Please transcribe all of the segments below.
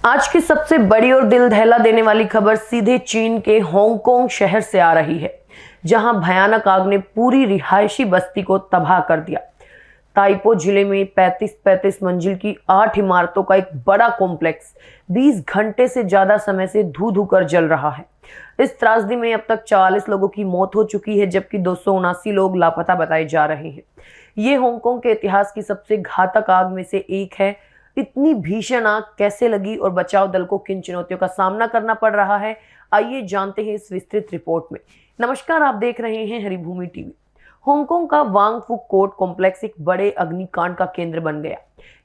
आज की सबसे बड़ी और दिल दहला देने वाली खबर सीधे चीन के हांगकांग शहर से आ रही है, जहां भयानक आग ने पूरी रिहायशी बस्ती को तबाह कर दिया। ताइपो जिले में 35 मंजिल की 8 इमारतों का एक बड़ा कॉम्प्लेक्स 20 घंटे से ज्यादा समय से धू धू कर जल रहा है। इस त्रासदी में अब तक 44 लोगों की मौत हो चुकी है, जबकि 279 लोग लापता बताए जा रहे हैं। ये हांगकांग के इतिहास की सबसे घातक आग में से एक है। इतनी भीषण आग कैसे लगी और बचाव दल को किन चुनौतियों का सामना करना पड़ रहा है, आइए जानते हैं इस विस्तृत रिपोर्ट में। नमस्कार, आप देख रहे हैं हरिभूमि टीवी। हांगकांग का वांग फुक कोर्ट कॉम्प्लेक्स एक बड़े अग्निकांड का केंद्र बन गया।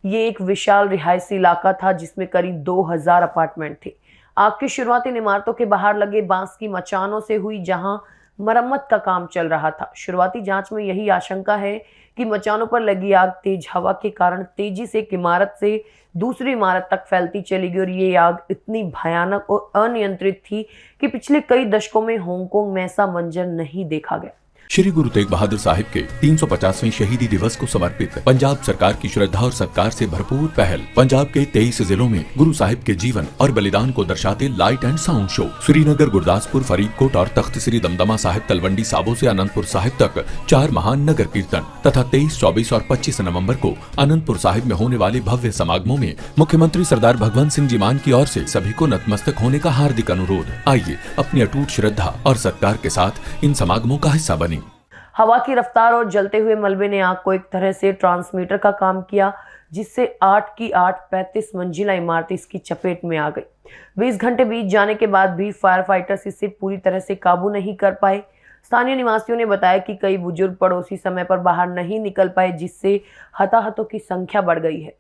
ये एक विशाल रिहायशी इलाका था जिसमें करीब 2000 अपार्टमेंट थे। आग की शुरुआत इन इमारतों के बाहर लगे बांस की मचानों से हुई, जहां मरम्मत का काम चल रहा था। शुरुआती जांच में यही आशंका है कि मचानों पर लगी आग तेज हवा के कारण तेजी से एक इमारत से दूसरी इमारत तक फैलती चली गई, और ये आग इतनी भयानक और अनियंत्रित थी कि पिछले कई दशकों में हांगकांग में ऐसा मंजर नहीं देखा गया। श्री गुरु तेग बहादुर साहिब के 350वें शहीदी दिवस को समर्पित पंजाब सरकार की श्रद्धा और सत्कार से भरपूर पहल पंजाब के 23 जिलों में गुरु साहिब के जीवन और बलिदान को दर्शाते light and sound show Srinagar, Gurdaspur, Faridkot और तख्त श्री दमदमा साहिब, तलवंडी साबो से अनंतपुर साहिब तक 4 महान नगर कीर्तन तथा 23, 24 और 25 नवम्बर को अनंतपुर साहिब में होने वाले भव्य समागमों में मुख्यमंत्री सरदार भगवंत सिंह जी मान की ओर से सभी को नतमस्तक होने का हार्दिक अनुरोध। आइए अपनी अटूट श्रद्धा और सत्कार के साथ इन समागमों का हिस्सा बने। हवा की रफ्तार और जलते हुए मलबे ने आग को एक तरह से ट्रांसमीटर का काम किया, जिससे 8 की 8 35 मंजिला इमारत इसकी चपेट में आ गई। 20 घंटे बीत जाने के बाद भी फायर फाइटर्स इसे पूरी तरह से काबू नहीं कर पाए। स्थानीय निवासियों ने बताया कि कई बुजुर्ग पड़ोसी समय पर बाहर नहीं निकल पाए, जिससे हताहतों की संख्या बढ़ गई है।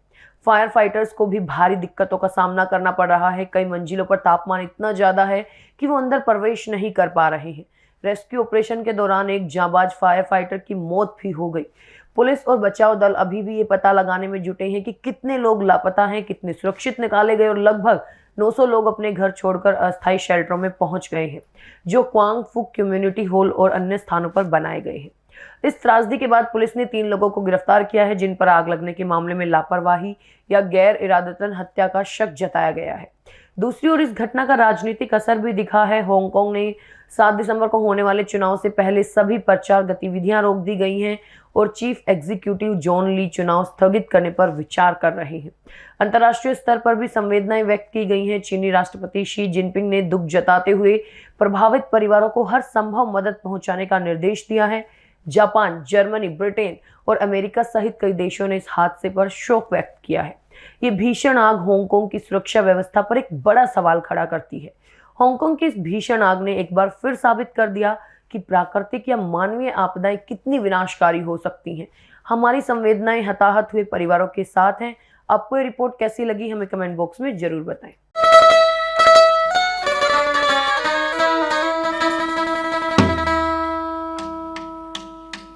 फायर फाइटर्स को भी भारी दिक्कतों का सामना करना पड़ रहा है। कई मंजिलों पर तापमान इतना ज्यादा है कि वो अंदर प्रवेश नहीं कर पा रहे हैं। रेस्क्यू ऑपरेशन के दौरान एक जांबाज फायर फाइटर की मौत भी हो गई। पुलिस और बचाव दल अभी भी ये पता लगाने में जुटे हैं कि कितने लोग लापता हैं, कितने सुरक्षित निकाले गए, और लगभग 900 लोग अपने घर छोड़कर अस्थायी शेल्टरों में पहुंच गए हैं, जो क्वांग फुक कम्युनिटी हॉल और अन्य स्थानों पर बनाए गए हैं। इस त्रासदी के बाद पुलिस ने 3 लोगों को गिरफ्तार किया है, जिन पर आग लगने के मामले में लापरवाही या गैर इरादतन हत्या का शक जताया गया है। दूसरी ओर इस घटना का राजनीतिक असर भी दिखा है। हांगकांग ने 7 दिसंबर को होने वाले चुनाव से पहले सभी प्रचार गतिविधियां रोक दी गई हैं, और चीफ एग्जीक्यूटिव जॉन ली चुनाव स्थगित करने पर विचार कर रहे हैं। अंतर्राष्ट्रीय स्तर पर भी संवेदनाएं व्यक्त की गई हैं। चीनी राष्ट्रपति शी जिनपिंग ने दुख जताते हुए प्रभावित परिवारों को हर संभव मदद पहुंचाने का निर्देश दिया है। जापान, जर्मनी, ब्रिटेन और अमेरिका सहित कई देशों ने इस हादसे पर शोक व्यक्त किया है। ये भीषण आग हांगकांग की सुरक्षा व्यवस्था पर एक बड़ा सवाल खड़ा करती है। हांगकांग की इस भीषण आग ने एक बार फिर साबित कर दिया कि प्राकृतिक या मानवीय आपदाएं कितनी विनाशकारी हो सकती हैं। हमारी संवेदनाएं हताहत हुए परिवारों के साथ हैं। आपको ये रिपोर्ट कैसी लगी, हमें कमेंट बॉक्स में जरूर बताएं।